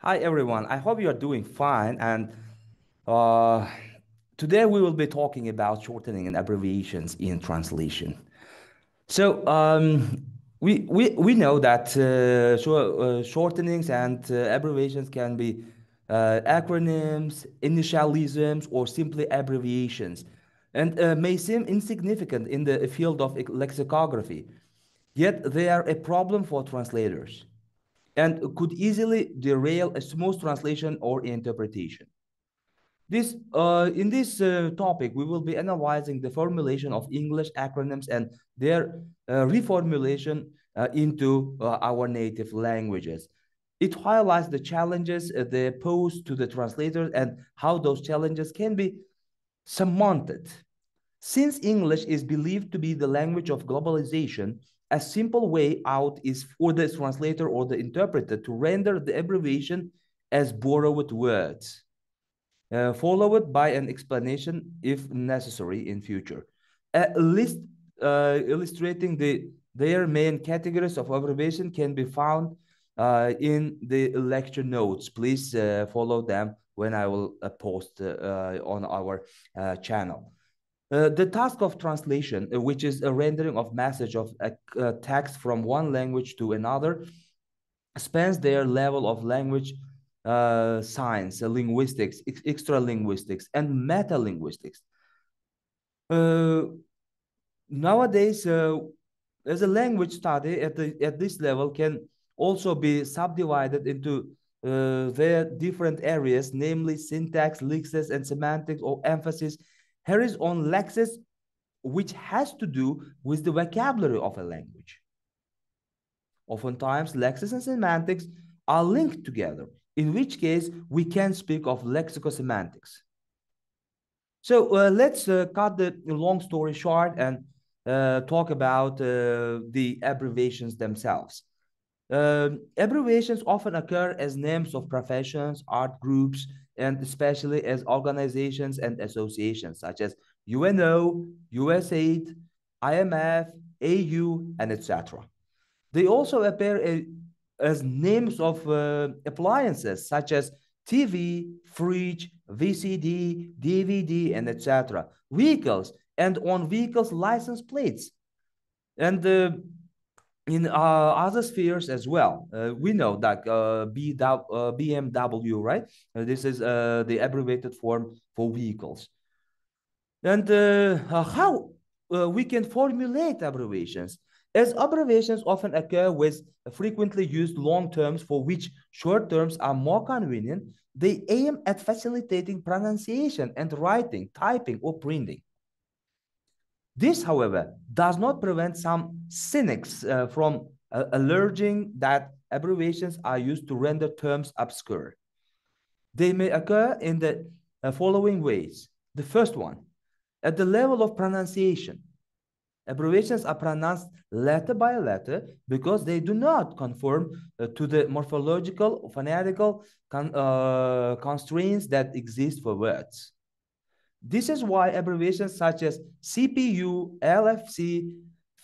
Hi everyone, I hope you are doing fine. And uh, today we will be talking about shortening and abbreviations in translation. So we know that shortenings and abbreviations can be acronyms, initialisms, or simply abbreviations, and may seem insignificant in the field of lexicography. Yet they are a problem for translators and could easily derail a smooth translation or interpretation. In this topic, we will be analyzing the formulation of English acronyms and their reformulation into our native languages. It highlights the challenges they pose to the translators and how those challenges can be surmounted. Since English is believed to be the language of globalization, a simple way out is for the translator or the interpreter to render the abbreviation as borrowed words, followed by an explanation if necessary in future. A list illustrating their main categories of abbreviation can be found in the lecture notes. Please follow them when I will post on our channel. The task of translation, which is a rendering of message of a text from one language to another, spans their level of language science, linguistics, extra linguistics, and meta linguistics. Uh, Nowadays, as a language study at this level can also be subdivided into their different areas, namely syntax, lexis, and semantics or emphasis. Here is on lexis, which has to do with the vocabulary of a language. Oftentimes, lexis and semantics are linked together, in which case we can speak of lexicosemantics. So let's cut the long story short and talk about the abbreviations themselves. Abbreviations often occur as names of professions, art groups, and especially as organizations and associations such as UNO, USAID, IMF, AU, and etc. They also appear as names of appliances such as TV, fridge, VCD, DVD, and etc. Vehicles and on vehicles license plates. And in other spheres as well, we know that BMW, right? This is the abbreviated form for vehicles. And how we can formulate abbreviations. As abbreviations often occur with frequently used long terms for which short terms are more convenient, they aim at facilitating pronunciation and writing, typing, or printing. This, however, does not prevent some cynics from alleging that abbreviations are used to render terms obscure. They may occur in the following ways. The first one, at the level of pronunciation, abbreviations are pronounced letter by letter because they do not conform to the morphological, phonetical constraints that exist for words. This is why abbreviations such as CPU, LFC,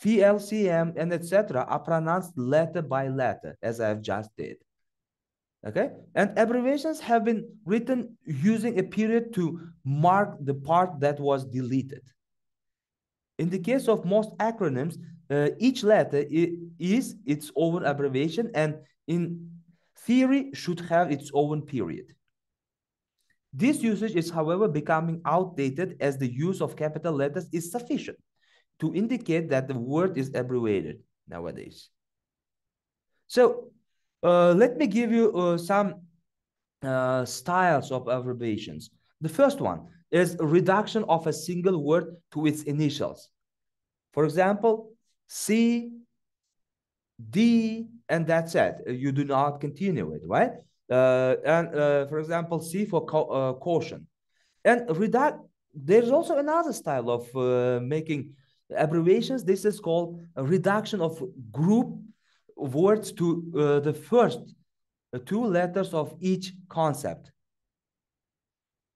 VLCM, and etc. are pronounced letter by letter, as I've just did. Okay, and abbreviations have been written using a period to mark the part that was deleted. In the case of most acronyms, each letter is its own abbreviation and in theory should have its own period. This usage is, however, becoming outdated as the use of capital letters is sufficient to indicate that the word is abbreviated nowadays. So let me give you some styles of abbreviations. The first one is reduction of a single word to its initials. For example, C, D, and that's it. You do not continue it, right? For example, C for caution. And there's also another style of making abbreviations. This is called a reduction of group words to the first two letters of each concept.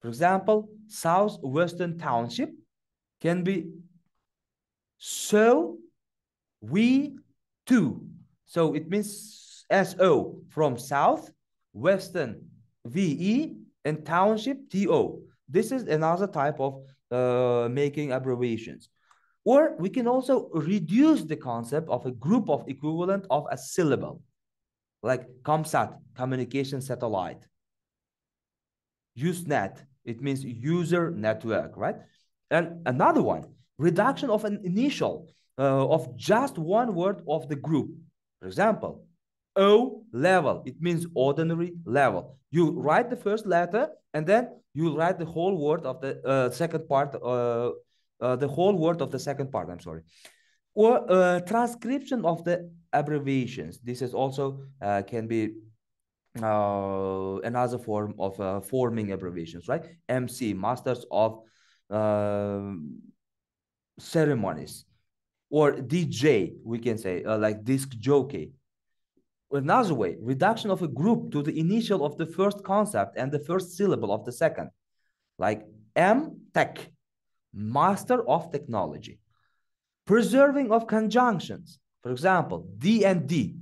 For example, Southwestern Township can be so, we, to. So it means SO from south, Western, VE, and township, TO. This is another type of making abbreviations. Or we can also reduce the concept of a group of equivalent of a syllable, like ComSat, communication satellite. Usenet, it means user network, right? And another one, reduction of an initial of just one word of the group. For example, O level, it means ordinary level. You write the first letter and then you write the whole word of the second part, the whole word of the second part, I'm sorry. Or transcription of the abbreviations. This is also can be another form of forming abbreviations, right? MC, Masters of uh, Ceremonies, or DJ, we can say, like disc jockey. Another way, reduction of a group to the initial of the first concept and the first syllable of the second, like M Tech, Master of Technology. Preserving of conjunctions, for example, D and D,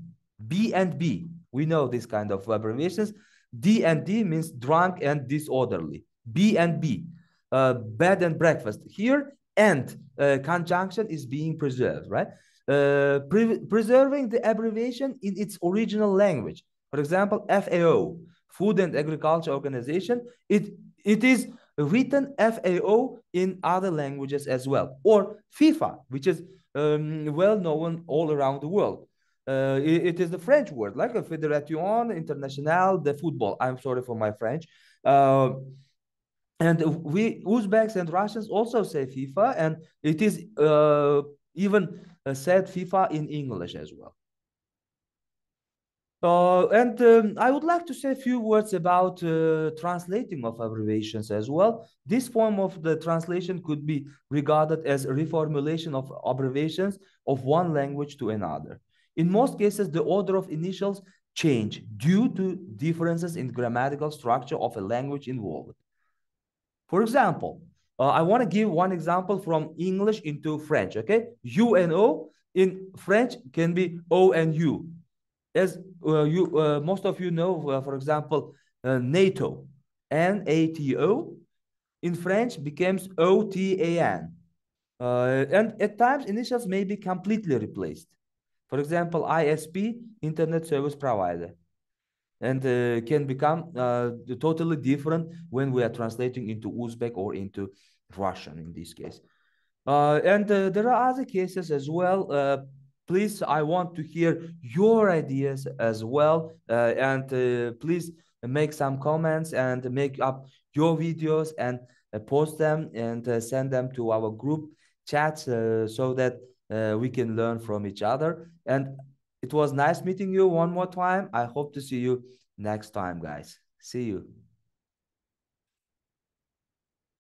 B and B. We know this kind of abbreviations. D and D means drunk and disorderly. B and B, bed and breakfast. Here, and conjunction is being preserved, right? Preserving the abbreviation in its original language. For example, FAO, Food and Agriculture Organization. It is written FAO in other languages as well, or FIFA, which is well known all around the world. It is the French word, like a Fédération Internationale de Football. I'm sorry for my French. And we Uzbeks and Russians also say FIFA, and it is even said FIFA in English as well. And I would like to say a few words about translating of abbreviations as well. This form of the translation could be regarded as a reformulation of abbreviations of one language to another. In most cases, the order of initials change due to differences in grammatical structure of a language involved. For example, I want to give one example from English into French, okay? U and O in French can be O and U. As most of you know, for example, NATO, NATO, in French becomes OTAN. And at times, initials may be completely replaced. For example, ISP, Internet Service Provider, and can become totally different when we are translating into Uzbek or into Russian in this case. And there are other cases as well. Please, I want to hear your ideas as well. And please make some comments and make up your videos and post them and send them to our group chats so that we can learn from each other. And it was nice meeting you one more time. I hope to see you next time, guys. See you.